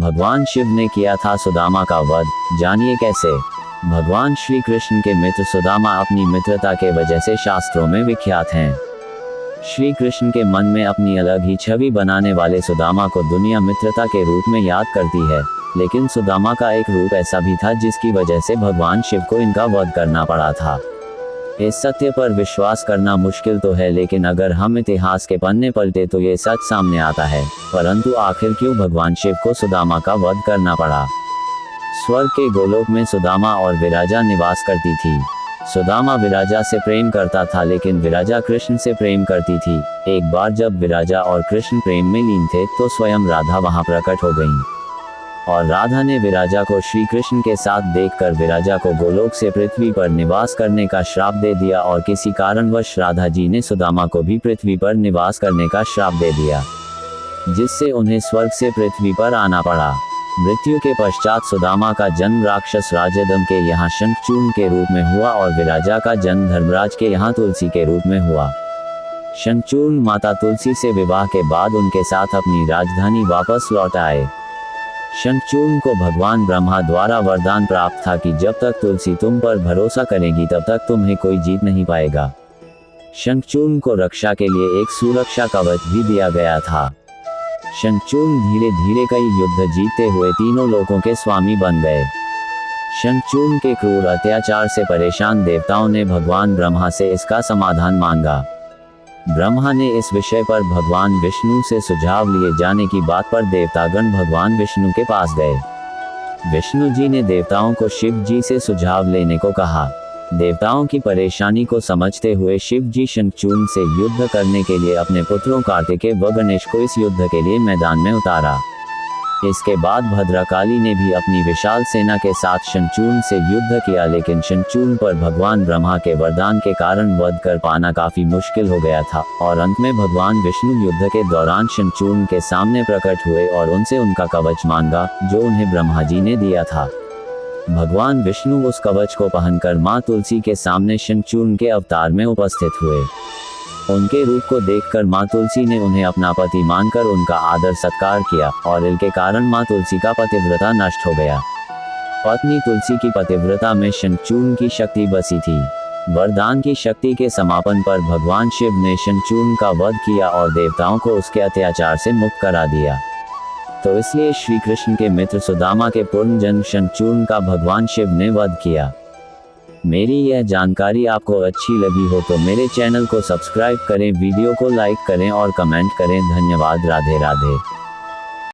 भगवान शिव ने किया था सुदामा का वध, जानिए कैसे। भगवान श्री कृष्ण के मित्र सुदामा अपनी मित्रता के वजह से शास्त्रों में विख्यात हैं। श्री कृष्ण के मन में अपनी अलग ही छवि बनाने वाले सुदामा को दुनिया मित्रता के रूप में याद करती है, लेकिन सुदामा का एक रूप ऐसा भी था जिसकी वजह से भगवान शिव को इनका वध करना पड़ा था। इस सत्य पर विश्वास करना मुश्किल तो है, लेकिन अगर हम इतिहास के पन्ने पलटे तो ये सच सामने आता है। परंतु आखिर क्यों भगवान शिव को सुदामा का वध करना पड़ा? स्वर्ग के गोलोक में सुदामा और विराजा निवास करती थी। सुदामा विराजा से प्रेम करता था, लेकिन विराजा कृष्ण से प्रेम करती थी। एक बार जब विराजा और कृष्ण प्रेम में लीन थे तो स्वयं राधा वहां प्रकट हो गईं। और राधा ने विराजा को श्री कृष्ण के साथ देखकर विराजा को गोलोक से पृथ्वी पर निवास करने का श्राप दे दिया, और किसी कारणवश राधा जी ने सुदामा को भी पृथ्वी पर निवास करने का श्राप दे दिया, जिससे उन्हें स्वर्ग से पृथ्वी पर आना पड़ा। मृत्यु के पश्चात सुदामा का जन्म राक्षस राजदम के यहाँ शंखचूर्ण के रूप में हुआ और विराजा का जन्म धर्मराज के यहाँ तुलसी के रूप में हुआ। शंखचूर्ण माता तुलसी से विवाह के बाद उनके साथ अपनी राजधानी वापस लौट आए। शंखचूर्ण को भगवान ब्रह्मा द्वारा वरदान प्राप्त था कि जब तक तुलसी तुम पर भरोसा करेगी तब तक तुम्हें कोई जीत नहीं पाएगा। शंखचूर्ण को रक्षा के लिए एक सुरक्षा कवच भी दिया गया था। शंखचूर्ण धीरे धीरे कई युद्ध जीतते हुए तीनों लोकों के स्वामी बन गए। शंखचूर्ण के क्रूर अत्याचार से परेशान देवताओं ने भगवान ब्रह्मा से इसका समाधान मांगा। ब्रह्मा ने इस विषय पर भगवान विष्णु से सुझाव लिए जाने की बात पर देवतागण भगवान विष्णु के पास गए। विष्णु जी ने देवताओं को शिव जी से सुझाव लेने को कहा। देवताओं की परेशानी को समझते हुए शिव जी शंखचूर्ण से युद्ध करने के लिए अपने पुत्रों कार्तिकेय व गणेश को इस युद्ध के लिए मैदान में उतारा। इसके बाद भद्रकाली ने भी अपनी विशाल सेना के साथ शंखचूर्ण से युद्ध किया, लेकिन शंखचूर्ण पर भगवान ब्रह्मा के वरदान के कारण वध कर पाना काफी मुश्किल हो गया था, और अंत में भगवान विष्णु युद्ध के दौरान शंखचूर्ण के सामने प्रकट हुए और उनसे उनका कवच मांगा, जो उन्हें ब्रह्मा जी ने दिया था। भगवान विष्णु उस कवच को पहनकर मां तुलसी के सामने शंखचूर्ण के अवतार में उपस्थित हुए। उनके रूप को देखकर मां तुलसी ने उन्हें अपना पति मानकर उनका आदर सत्कार किया, और इनके कारण मां तुलसी का पतिव्रता नष्ट हो गया। पत्नी तुलसी की पतिव्रता में शंखचूर्ण की शक्ति बसी थी। वरदान की शक्ति के समापन पर भगवान शिव ने शंखचूर्ण का वध किया और देवताओं को उसके अत्याचार से मुक्त करा दिया। तो इसलिए श्री कृष्ण के मित्र सुदामा के पूर्ण जन्म शंखचूर्ण का भगवान शिव ने वध किया। मेरी यह जानकारी आपको अच्छी लगी हो तो मेरे चैनल को सब्सक्राइब करें, वीडियो को लाइक करें और कमेंट करें। धन्यवाद। राधे राधे।